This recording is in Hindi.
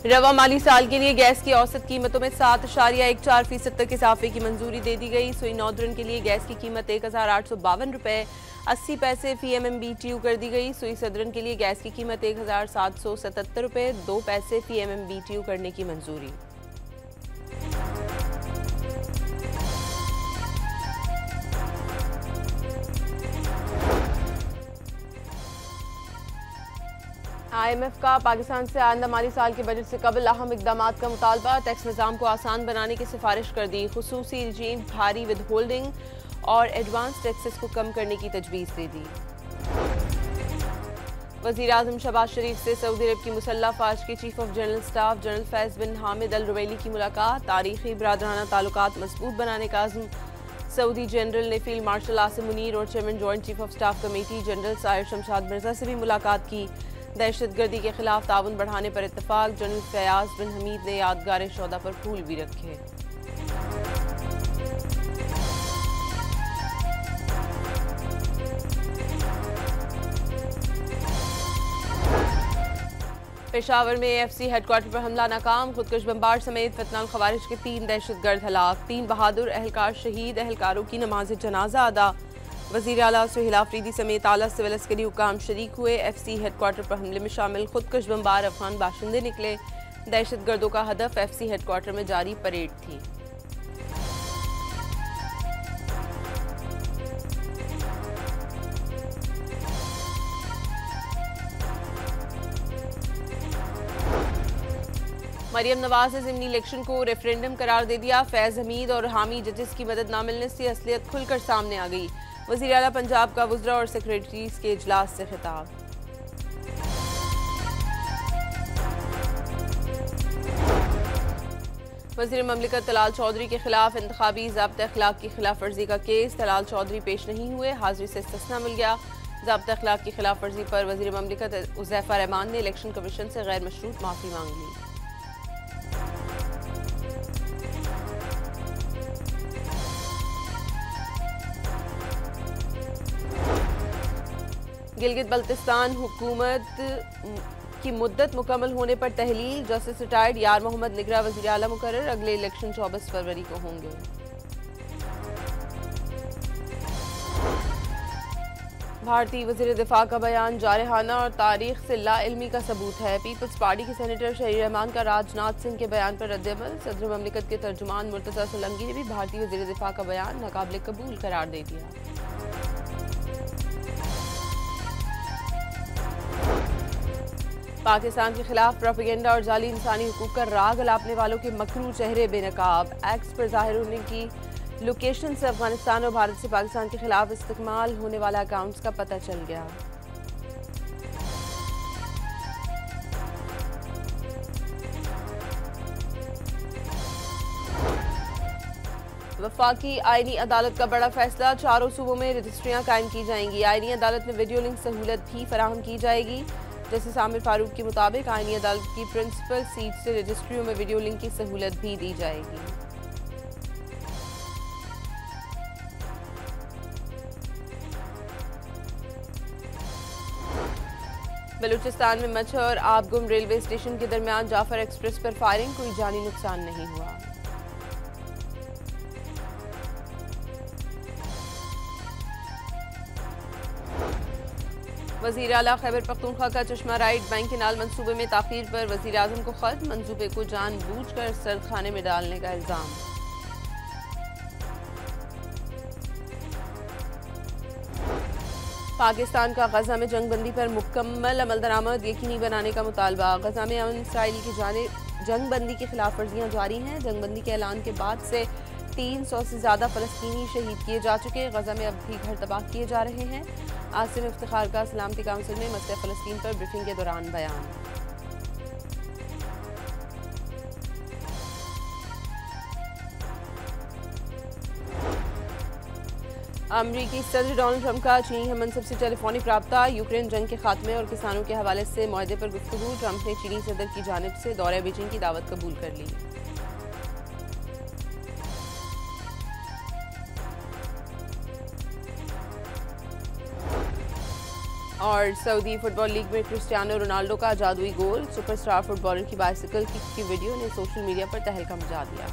रवा माली साल के लिए गैस की औसत कीमतों में 7.14% तक इजाफे की मंजूरी दे दी गई। सुई नौदरन के लिए गैस की कीमत 1,852 रुपये 80 पैसे फी/MMBTU कर दी गई। सुई सदरन के लिए गैस की कीमत 1,777 रुपये 2 पैसे फी/MMBTU करने की मंजूरी। IMF का पाकिस्तान से आइंदा माली साल के बजट से कबल अहम इकदाम का मुतालबा। टैक्स निज़ाम को आसान बनाने की सिफारिश कर दी। खुसूसी रजीम भारी विद होल्डिंग और एडवांस टैक्सेस को कम करने की तजवीज़ दे दी। वज़ीर आज़म शहबाज शरीफ से सऊदी अरब की मुसल्लह फ़ौज के chief of general staff general Faiz bin Hamid al Ruwaili की मुलाकात। तारीखी बरादराना ताल्लुकात मजबूत बनाने का अज़्म। सऊदी जनरल ने फील्ड मार्शल आसिम मुनीर और chairman joint chief of staff committee general Sahir Shamshad Mirza से भी मुलाकात की। दहशतगर्दी के खिलाफ ताउन बढ़ाने पर इत्तफाक। जनरल फयाज बिन हमीद ने यादगार शोदा पर फूल भी रखे। पेशावर में AFC हेडक्वार्टर पर हमला नाकाम। खुदकुश बमबार समेत फितनाल खवारिज के 3 दहशतगर्द हलाक। 3 बहादुर एहलकार शहीद। एहलकारों की नमाज जनाजा अदा। वज़ीर आला सुहेल आफरीदी समेत आला सिविल अस्करी हुकाम शरीक हुए। FC हेडक्वार्टर पर हमले में शामिल खुदकुश बमबार अफगान बाशिंदे निकले। दहशतगर्दों का हदफ FC हेडक्वार्टर में जारी परेड थी। मरियम नवाज ने ज़िमनी इलेक्शन को रेफरेंडम करार दे दिया। फैज़ हमीद और हामी जजेस की मदद न मिलने से असलियत खुलकर सामने आ गई। वज़ीर आला पंजाब का वुज़रा और सेक्रेटरीज के इजलास से खिताब। वज़ीर ममलिकत तलाल चौधरी के खिलाफ इंतखाबी ज़ाब्ता अखलाक की खिलाफ वर्जी का केस। तलाल चौधरी पेश नहीं हुए। हाजिरी से इस्तिस्ना मिल गया। ज़ाब्ता अखलाक की खिलाफ वर्जी पर वज़ीर ममलिकत उज़ैफ़ा रहमान ने इलेक्शन कमीशन से गैर मशरूत माफ़ी मांग ली। गिलगित बल्तिस्तान हुकूमत की मुद्दत मुकम्मल होने पर तहलील। जस्टिस रिटायर्ड यार मोहम्मद निगरा वज़ीर आला मुकर्रर। अगले इलेक्शन 24 फरवरी को होंगे। भारतीय वज़ीर दिफा का बयान जारहाना और तारीख से लाइल्मी का सबूत है। पीपल्स पार्टी के सेनेटर शहीर रहमान का राजनाथ सिंह के बयान पर रद्द-ए-अमल। सदर ममलिकत के तर्जुमान मुर्तज़ा सोलंकी ने भी भारतीय वज़ीर दिफा का बयान नाकाबिल कबूल करार दे दिया। पाकिस्तान के खिलाफ प्रोपेगेंडा और जाली इंसानी हुकूक का राग अलापने वालों के मकरू चेहरे बेनकाब। एक्स पर जाहिर होने की लोकेशन से अफगानिस्तान और भारत से पाकिस्तान के खिलाफ इस्तेमाल होने वाला अकाउंट्स का पता चल गया। वफाकी आईनी अदालत का बड़ा फैसला। 4 सूबों में रजिस्ट्रियां कायम की जाएंगी। आईनी अदालत में वीडियो लिंक सहूलत भी फराहम की जाएगी। जस्टिस आमिर फारूक के मुताबिक आईनी अदालत की प्रिंसिपल सीट से रजिस्ट्रियों में वीडियो लिंक की सहूलत भी दी जाएगी। बलूचिस्तान में मच्छर और आबगुम रेलवे स्टेशन के दरमियान जाफर एक्सप्रेस पर फायरिंग। कोई जानी नुकसान नहीं हुआ। वज़ीर आला खैबर पख्तूनख्वा का चश्मा राइट बैंक केनाल मंसूबे में ताख़ीर पर वज़ीर आज़म को खत। मंसूबे को जानबूझकर सर्द खाने में डालने का इल्ज़ाम। पाकिस्तान का गजा में जंगबंदी पर मुकम्मल अमल दरामद यकीनी बनाने का मुतालबा। गजा में अमन इसराइल की जानिब जंगबंदी की खिलाफ वर्जियाँ जारी हैं। जंगबंदी के ऐलान के बाद से 300 से ज़्यादा फ़लस्तीनी शहीद किए जा चुके। गजा में अब भी घर तबाह किए जा रहे हैं। आसिम इफ्तिखार का सलामती काउंसिल में मसले फ़लस्तीन पर ब्रीफिंग के दौरान बयान। अमरीकी सदर डोनाल्ड ट्रंप का चीनी हममंसब से टेलीफोनिक राब्ता। यूक्रेन जंग के खात्मे और किसानों के हवाले से मुआहदे पर गुफ्तगू। ट्रंप ने चीनी सदर की जानिब से दौरे बीजिंग की दावत कबूल कर ली। और सऊदी फुटबॉल लीग में क्रिस्टियानो रोनाल्डो का जादुई गोल, सुपरस्टार फुटबॉलर की बाइसिकल की वीडियो ने सोशल मीडिया पर तहलका मचा दिया।